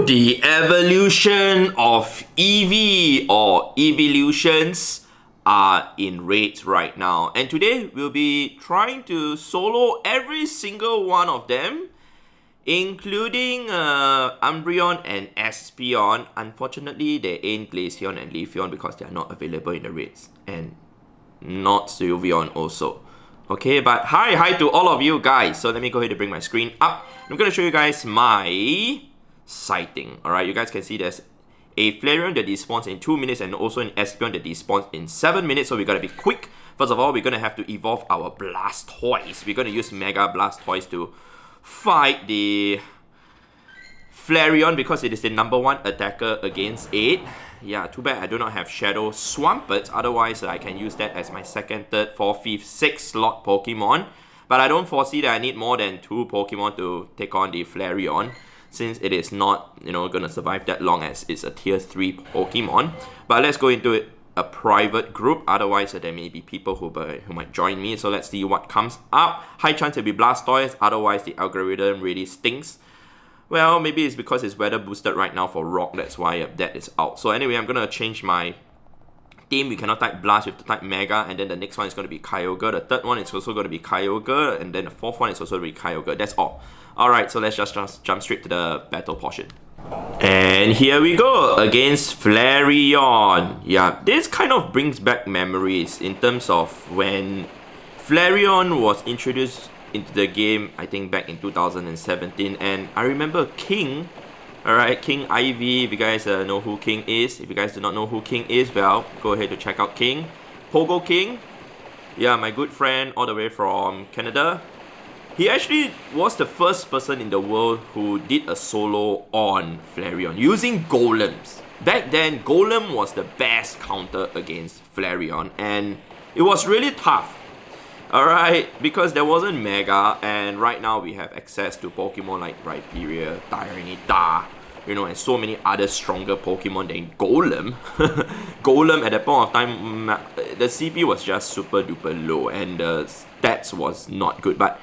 The evolution of Eevee or Eeveelutions are in raids right now, and today we'll be trying to solo every single one of them, including Umbreon and Espeon. Unfortunately, they ain't Glaceon and Leafeon because they are not available in the raids, and not Sylveon also. Okay, but hi to all of you guys. So let me go ahead and bring my screen up. I'm gonna show you guys my sighting. Alright, you guys can see there's a Flareon that despawns in 2 minutes and also an Espeon that despawns in 7 minutes, so we gotta be quick. First of all, we're gonna have to evolve our Blastoise. We're gonna use Mega Blastoise to fight the Flareon because it is the #1 attacker against it. Yeah, too bad I do not have Shadow Swampert, otherwise I can use that as my 2nd, 3rd, 4th, 5th, 6th slot Pokemon. But I don't foresee that I need more than 2 Pokemon to take on the Flareon, since it is not, gonna survive that long as it's a tier 3 Pokemon. But let's go into it a private group, otherwise there may be people who might join me. So let's see what comes up. High chance it'll be Blastoise, otherwise the algorithm really stinks. Well, maybe it's because it's weather boosted right now for Rock, that's why that is out. So anyway, I'm gonna change my team. We cannot type Blast, we have to type Mega, and then the next one is going to be Kyogre. The 3rd one is also going to be Kyogre, and then the 4th one is also going to be Kyogre. That's all. Alright, so let's just jump straight to the battle portion. And here we go, against Flareon. Yeah, this kind of brings back memories in terms of when Flareon was introduced into the game, I think back in 2017, and I remember King. Alright, King Eevee, if you guys know who King is. If you guys do not know who King is, well, go ahead to check out King. Pogo King. Yeah, my good friend all the way from Canada. He actually was the first person in the world who did a solo on Flareon using Golems. Back then, Golem was the best counter against Flareon, and it was really tough. Alright, because there wasn't Mega, and right now we have access to Pokemon like Rhyperior, Tyranitar, and so many other stronger Pokemon than Golem. Golem at that point of time, the CP was just super duper low, and the stats was not good, but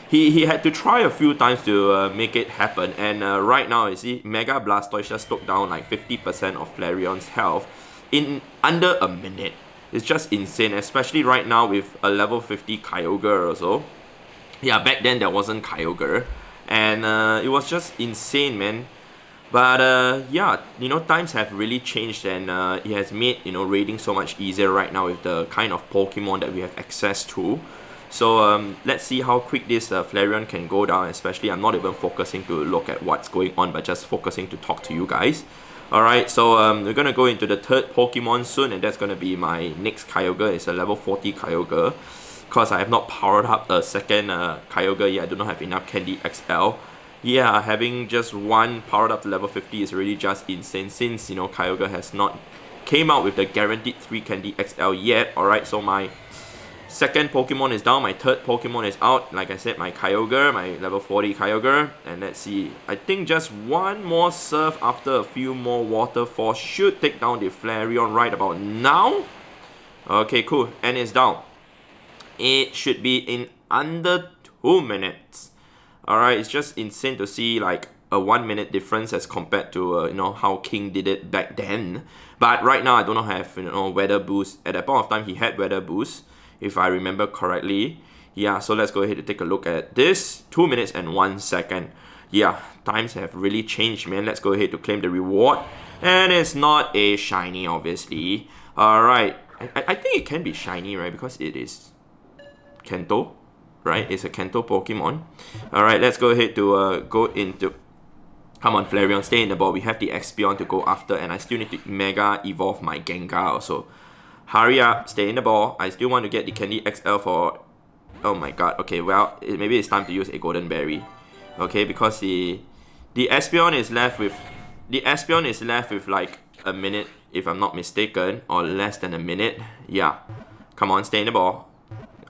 he had to try a few times to make it happen, and right now, you see, Mega Blastoise just took down like 50% of Flareon's health in under a minute. It's just insane, especially right now with a level 50 Kyogre or so. Yeah, back then there wasn't Kyogre, and it was just insane, man. But yeah, times have really changed, and it has made raiding so much easier right now with the kind of Pokemon that we have access to. So let's see how quick this Flareon can go down. Especially, I'm not even focusing to look at what's going on, but just focusing to talk to you guys. Alright, so we're gonna go into the 3rd Pokemon soon, and that's gonna be my next Kyogre. It's a level 40 Kyogre, because I have not powered up a 2nd Kyogre yet. I do not have enough Candy XL. Yeah, having just one powered up to level 50 is really just insane, since Kyogre has not came out with the guaranteed 3 Candy XL yet. Alright, so my 2nd Pokemon is down, my 3rd Pokemon is out. Like I said, my Kyogre, my level 40 Kyogre. And let's see, I think just one more surf after a few more waterfalls should take down the Flareon right about now. Okay, cool, and it's down. It should be in under 2 minutes. Alright, it's just insane to see like a 1 minute difference as compared to how King did it back then. But right now I do not have weather boost. At that point of time he had weather boost, if I remember correctly. Yeah, so let's go ahead and take a look at this. 2 minutes and 1 second. Yeah, times have really changed, man. Let's go ahead to claim the reward. And it's not a shiny, obviously. Alright, I think it can be shiny, right? Because it is Kanto, right? It's a Kanto Pokemon. Alright, let's go ahead to go into... Come on, Flareon, stay in the ball. We have the Espeon to go after, and I still need to Mega Evolve my Gengar also. Hurry up, stay in the ball. I still want to get the Candy XL for... Oh my god, okay, well, maybe it's time to use a Golden Berry. Okay, because the Espeon is left with... The Espeon is left with like a minute, if I'm not mistaken, or less than a minute. Yeah, come on, stay in the ball.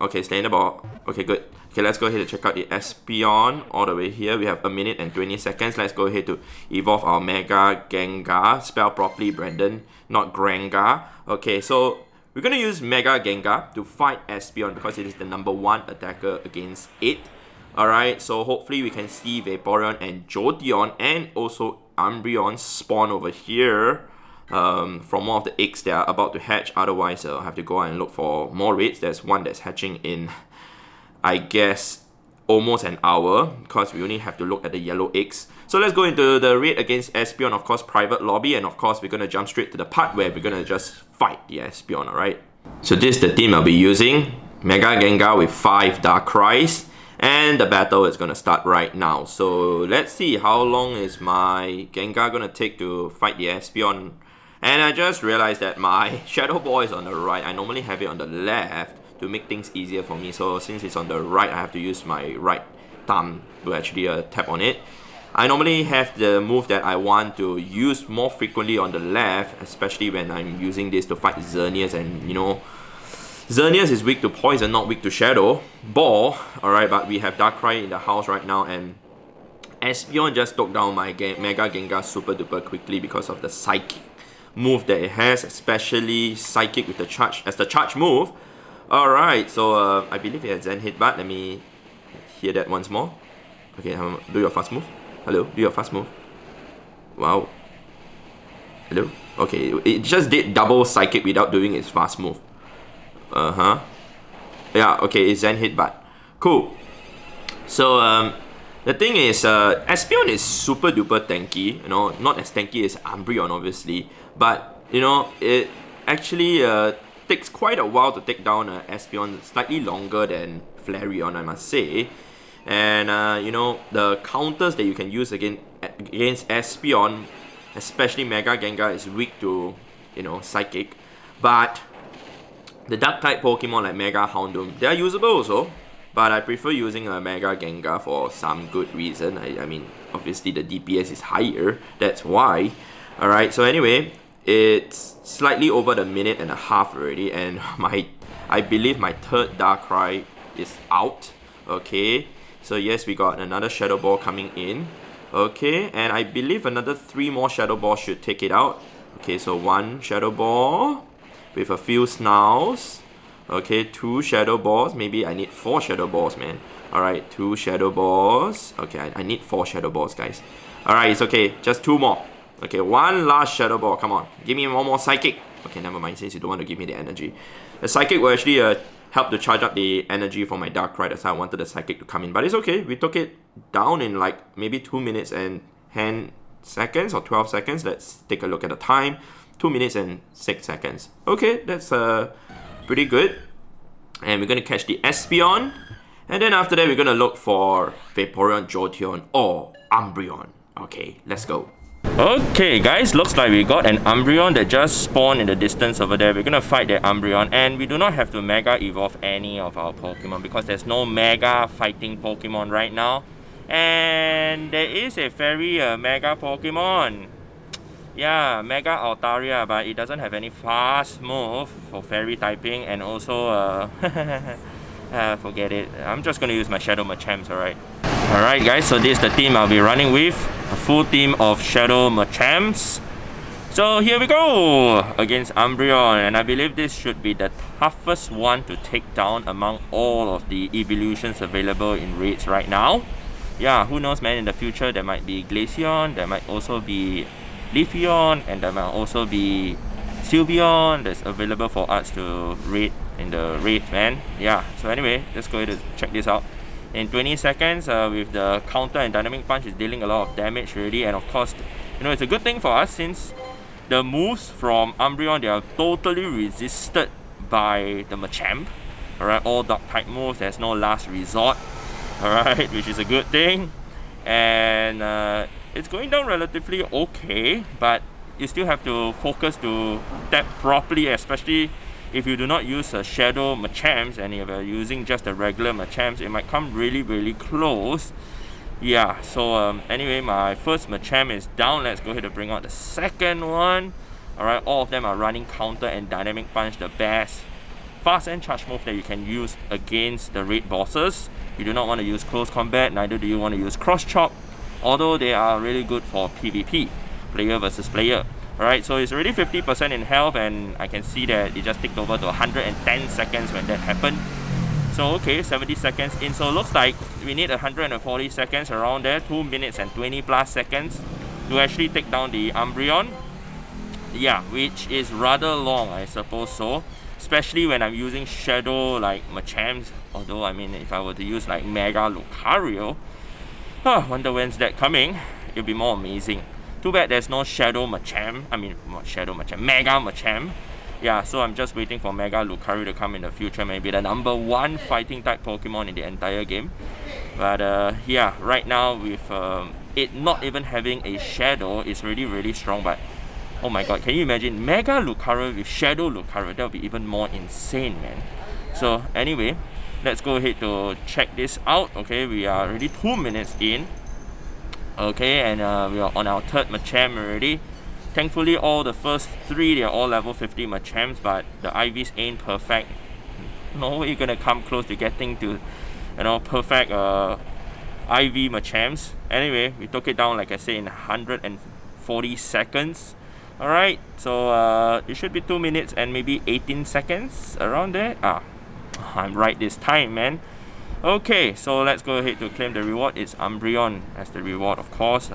Okay, stay in the ball. Okay, good. Okay, let's go ahead and check out the Espeon all the way here. We have 1 minute and 20 seconds. Let's go ahead to evolve our Mega Gengar. Spell properly, Brandon, not Grengar. Okay, so we're going to use Mega Gengar to fight Espeon because it is the #1 attacker against it. Alright, so hopefully we can see Vaporeon and Jolteon and also Umbreon spawn over here from one of the eggs that are about to hatch. Otherwise, I'll have to go and look for more raids. There's one that's hatching in, I guess, almost an hour, because we only have to look at the yellow eggs. So let's go into the raid against Espeon, of course, private lobby, and of course we're gonna jump straight to the part where we're gonna just fight the Espeon, alright? So this is the team I'll be using. Mega Gengar with 5 Darkrai's, and the battle is gonna start right now. So let's see how long is my Gengar gonna take to fight the Espeon. And I just realized that my Shadow Ball is on the right. I normally have it on the left to make things easier for me. So since it's on the right, I have to use my right thumb to actually tap on it. I normally have the move that I want to use more frequently on the left, especially when I'm using this to fight Xerneas, and you know, Xerneas is weak to poison, not weak to Shadow Ball. Alright, but we have Darkrai in the house right now, and Espeon just took down my Mega Gengar super duper quickly because of the Psychic move that it has, especially Psychic with the charge as the charge move. Alright, so I believe it has Zen Headbutt. Let me hear that once more. Okay, do your fast move. Hello, do your fast move. Wow. Hello? Okay, it just did double Psychic without doing its fast move. Yeah, okay, it's Zen Headbutt. Cool. So, the thing is, Espeon is super duper tanky. You know, not as tanky as Umbreon, obviously. But, you know, it actually takes quite a while to take down Espeon. Slightly longer than Flareon, I must say. And you know, the counters that you can use against Espeon, especially Mega Gengar, is weak to, you know, Psychic. But the Dark type Pokemon like Mega Houndoom, they are usable also. But I prefer using a Mega Gengar for some good reason. I mean, obviously the DPS is higher, that's why. Alright, so anyway, it's slightly over the minute and a half already, and I believe my third Darkrai is out. Okay. So yes, we got another Shadow Ball coming in. Okay, and I believe another 3 more Shadow Balls should take it out. Okay, so 1 Shadow Ball with a few Snarls. Okay, 2 Shadow Balls. Maybe I need 4 Shadow Balls, man. Alright, 2 Shadow Balls. Okay, I need 4 Shadow Balls, guys. Alright, it's okay. Just 2 more. Okay, 1 last Shadow Ball. Come on. Give me 1 more Psychic. Okay, never mind, since you don't want to give me the energy. The Psychic will actually help to charge up the energy for my Darkrai. That's why I wanted the Psychic to come in. But it's okay. We took it down in like maybe 2 minutes and 10 seconds or 12 seconds. Let's take a look at the time. 2 minutes and 6 seconds. Okay, that's pretty good. And we're going to catch the Espeon. And then after that, we're going to look for Vaporeon, Jolteon, or Umbreon. Okay, let's go. Okay guys, looks like we got an Umbreon that just spawned in the distance over there. We're gonna fight that Umbreon, and we do not have to Mega Evolve any of our Pokemon because there's no Mega fighting Pokemon right now. And there is a Fairy Mega Pokemon. Yeah, Mega Altaria, but it doesn't have any fast move for Fairy typing, and also forget it. I'm just gonna use my Shadow Machamps, alright? Alright guys, so this is the team I'll be running with. A full team of Shadow Machamps. So here we go against Umbreon, and I believe this should be the toughest one to take down among all of the evolutions available in raids right now. Yeah, who knows, man, in the future there might be Glaceon, there might also be Leafeon, and there might also be Sylveon that's available for us to raid in the raid, man. Yeah, so anyway, let's go ahead and check this out. In 20 seconds, with the counter and dynamic punch, is dealing a lot of damage already. And of course, you know, it's a good thing for us since the moves from Umbreon, they are totally resisted by the Machamp. Alright, all Dark type moves, there's no last resort. Alright, which is a good thing. And it's going down relatively okay, but you still have to focus to tap properly, especially if you do not use a Shadow Machamps, and if you're using just a regular Machamps, it might come really, really close. Yeah, so anyway, my first Machamp is down. Let's go ahead and bring out the second one. Alright, all of them are running counter and dynamic punch, the best fast and charge move that you can use against the raid bosses. You do not want to use close combat, neither do you want to use cross chop, although they are really good for PvP, player versus player. Alright, so it's already 50% in health, and I can see that it just ticked over to 110 seconds when that happened. So okay, 70 seconds in. So looks like we need 140 seconds around there, 2 minutes and 20 plus seconds to actually take down the Umbreon. Yeah, which is rather long, I suppose so. Especially when I'm using Shadow like Machamps. Although, I mean, if I were to use like Mega Lucario, wonder when's that coming. It'll be more amazing. Too bad there's no Shadow Machamp. I mean, not Shadow Machamp, Mega Machamp. Yeah, so I'm just waiting for Mega Lucario to come in the future. Maybe the #1 fighting type Pokemon in the entire game. But yeah, right now with it not even having a Shadow, it's really strong. But oh my god, can you imagine Mega Lucario with Shadow Lucario? That would be even more insane, man. So anyway, let's go ahead to check this out. Okay, we are already 2 minutes in. Okay, and we are on our 3rd Machamp already. Thankfully, all the first 3, they're all level 50 Machamps, but the IVs ain't perfect. No way you're gonna come close to getting to, you know, perfect IV Machamps. Anyway, we took it down, like I say, in 140 seconds. Alright, so it should be 2 minutes and maybe 18 seconds around there. I'm right this time, man. Okay, so let's go ahead to claim the reward. It's Umbreon as the reward, of course.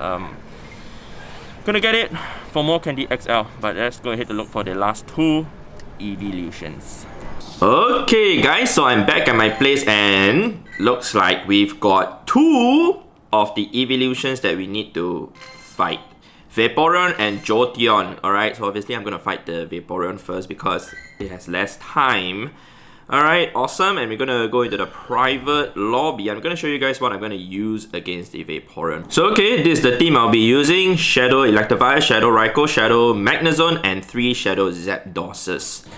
Gonna get it for more Candy XL, but let's go ahead to look for the last 2 Eeveelutions. Okay guys, so I'm back at my place and looks like we've got 2 of the Eeveelutions that we need to fight. Vaporeon and Jolteon. Alright, so obviously I'm gonna fight the Vaporeon first because it has less time. Alright, awesome, and we're gonna go into the private lobby. I'm gonna show you guys what I'm gonna use against the Vaporeon. So okay, this is the team I'll be using. Shadow Electivire, Shadow Raikou, Shadow Magnezone, and 3 Shadow Zapdoses.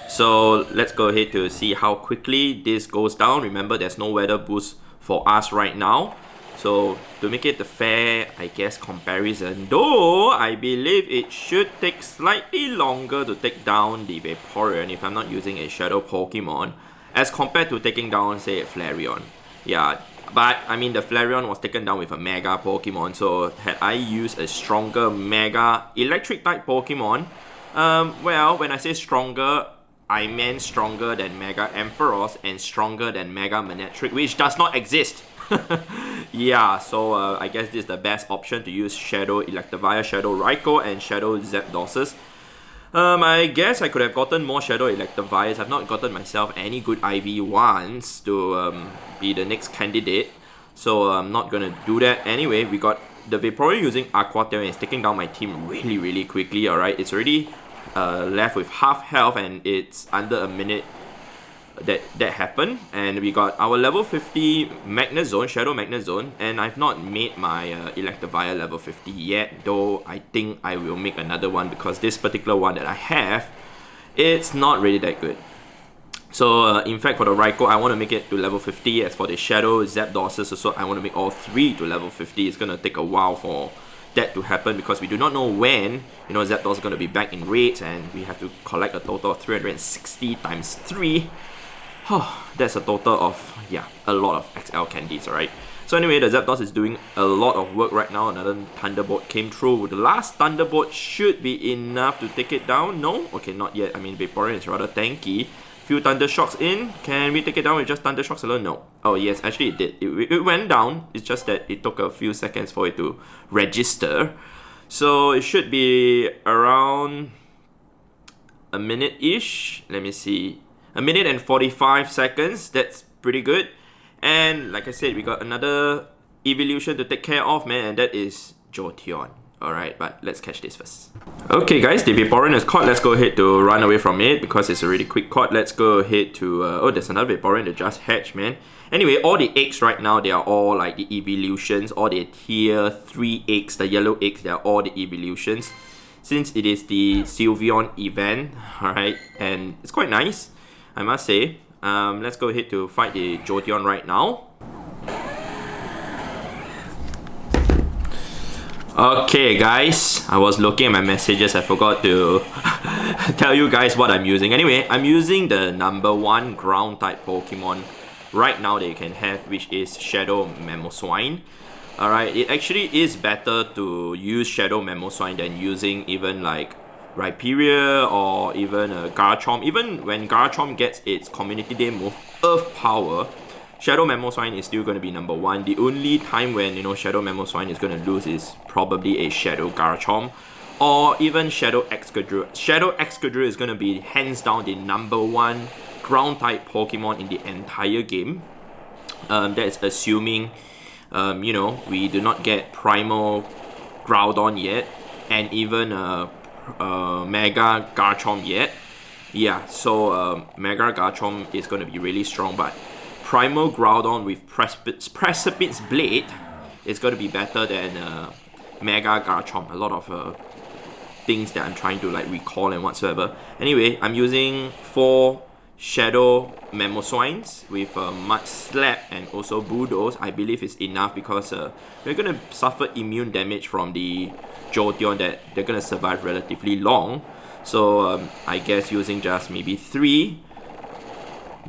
So let's go ahead to see how quickly this goes down. Remember, there's no weather boost for us right now. So to make it the fair, I guess, comparison, though I believe it should take slightly longer to take down the Vaporeon if I'm not using a Shadow Pokemon as compared to taking down, say, a Flareon. Yeah, but I mean the Flareon was taken down with a Mega Pokemon, so had I used a stronger Mega Electric type Pokemon, well, when I say stronger, I meant stronger than Mega Ampharos and stronger than Mega Manectric, which does not exist. Yeah, so I guess this is the best option to use Shadow Electivire, Shadow Raikou, and Shadow Zapdoses. I guess I could have gotten more Shadow Electivires. I've not gotten myself any good IV ones to be the next candidate, so I'm not gonna do that. Anyway, we got the Vaporeon using Aqua Tail and it's taking down my team really quickly. Alright, it's already left with half health and it's under a minute that happened, and we got our level 50 Magnezone, Shadow Magnezone, and I've not made my Electivire level 50 yet, though I think I will make another one because this particular one that I have, it's not really that good. So in fact, for the Raikou, I want to make it to level 50. As for the Shadow Zapdoses, also I want to make all 3 to level 50. It's gonna take a while for that to happen because we do not know when, you know, Zapdos is going to be back in raids, and we have to collect a total of 360 times 3. That's a total of, yeah, a lot of XL candies, alright? So anyway, the Zapdos is doing a lot of work right now. Another Thunderbolt came through. The last Thunderbolt should be enough to take it down. No? Okay, not yet. I mean, Vaporeon is rather tanky. Few Thunder Shocks in. Can we take it down with just Thunder Shocks alone? No. Oh yes, actually it did. It went down. It's just that it took a few seconds for it to register. So it should be around a minute-ish. Let me see. A minute and 45 seconds. That's pretty good. And like I said, we got another Eeveelution to take care of, man, and that is Jolteon. Alright, but let's catch this first. Okay guys, the Vaporeon is caught. Let's go ahead to run away from it because it's a really quick caught. Let's go ahead to... oh, there's another Vaporeon that just hatched, man. Anyway, all the eggs right now, they are all like the Eeveelutions. All the tier 3 eggs, the yellow eggs, they are all the Eeveelutions. Since it is the Sylveon event, alright, and it's quite nice, I must say. Let's go ahead to fight the Jolteon right now. Okay guys, I was looking at my messages, I forgot to tell you guys what I'm using. Anyway, I'm using the #1 ground type Pokemon right now that you can have, which is Shadow Mamoswine. Alright, it actually is better to use Shadow Mamoswine than using even like Rhyperior or even Garchomp. Even when Garchomp gets its Community Day move, Earth Power, Shadow Mamoswine is still going to be number 1. The only time when, you know, Shadow Mamoswine is going to lose is probably a Shadow Garchomp or even Shadow Excadrill. Shadow Excadrill is going to be hands down the number 1 ground type Pokemon in the entire game. That is assuming, you know, we do not get Primal Groudon yet, and even Mega Garchomp yet. Yeah, so Mega Garchomp is going to be really strong, but Primal Groudon with Precipice Blade is going to be better than Mega Garchomp. A lot of things that I'm trying to like recall and whatsoever. Anyway, I'm using 4 Shadow Mamoswines with Mud Slap and also Bulldoze. I believe it's enough because we're going to suffer immune damage from the Jolteon that they're going to survive relatively long. So I guess using just maybe 3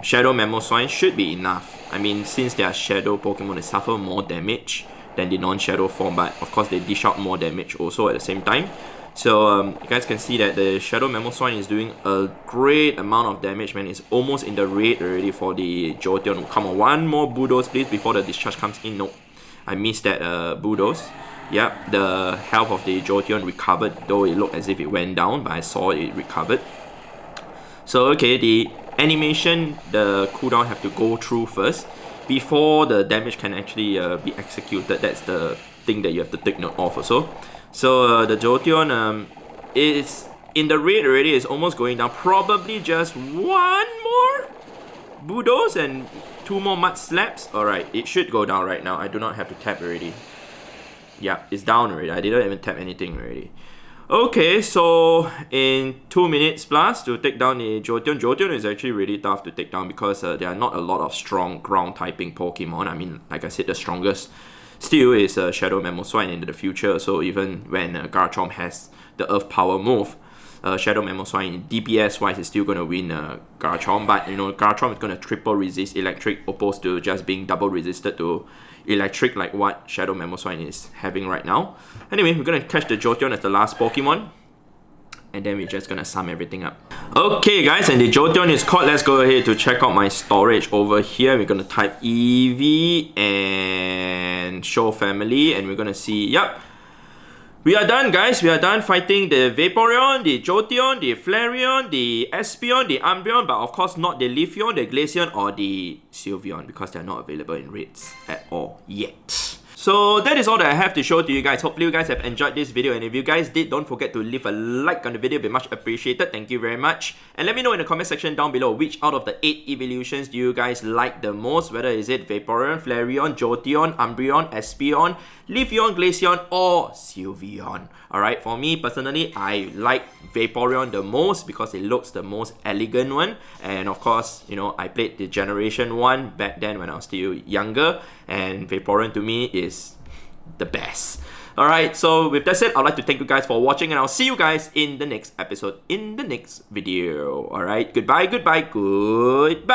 Shadow Mamoswine should be enough. I mean, since they are Shadow Pokemon, they suffer more damage than the non-Shadow form, but of course they dish out more damage also at the same time. So you guys can see that the Shadow Mamoswine is doing a great amount of damage, man. It's almost in the red already for the Jolteon. Come on, one more Bulldoze please before the discharge comes in. Nope, I missed that Bulldoze. Yep, the health of the Jolteon recovered, though it looked as if it went down, but I saw it recovered. So okay, the animation, the cooldown have to go through first before the damage can actually be executed. That's the thing that you have to take note of also. So the Jolteon is in the red already, is almost going down. Probably just 1 more Bulldoze and 2 more Mud Slaps. Alright, it should go down right now. I do not have to tap already. Yeah, it's down already. I didn't even tap anything already. Okay, so in 2 minutes plus to take down the Jolteon. Jolteon is actually really tough to take down because there are not a lot of strong ground typing Pokemon. I mean, like I said, the strongest still is Shadow Mamoswine into the future. So even when Garchomp has the Earth Power move, Shadow Mamoswine DPS wise is still going to win Garchomp. But you know, Garchomp is going to triple resist electric opposed to just being double resisted to electric like what Shadow Mamoswine is having right now. Anyway, we're going to catch the Jolteon as the last Pokemon, and then we're just going to sum everything up. Okay guys, and the Jolteon is caught. Let's go ahead to check out my storage over here. We're going to type Eevee and show family, and we're going to see, yep, we are done guys. We are done fighting the Vaporeon, the Jolteon, the Flareon, the Espeon, the Umbreon, but of course not the Leafeon, the Glaceon, or the Sylveon because they're not available in raids at all yet. So that is all that I have to show to you guys. Hopefully you guys have enjoyed this video, and if you guys did, don't forget to leave a like on the video. It'd be much appreciated. Thank you very much. And let me know in the comment section down below which out of the 8 evolutions do you guys like the most, whether is it Vaporeon, Flareon, Jolteon, Umbreon, Espeon, Leafeon, Glaceon, or Sylveon. Alright, for me personally, I like Vaporeon the most because it looks the most elegant one, and of course, you know, I played the Generation 1 back then when I was still younger, and Vaporeon to me is the best. Alright, so with that said, I'd like to thank you guys for watching, and I'll see you guys in the next episode, in the next video. Alright, goodbye, goodbye, goodbye.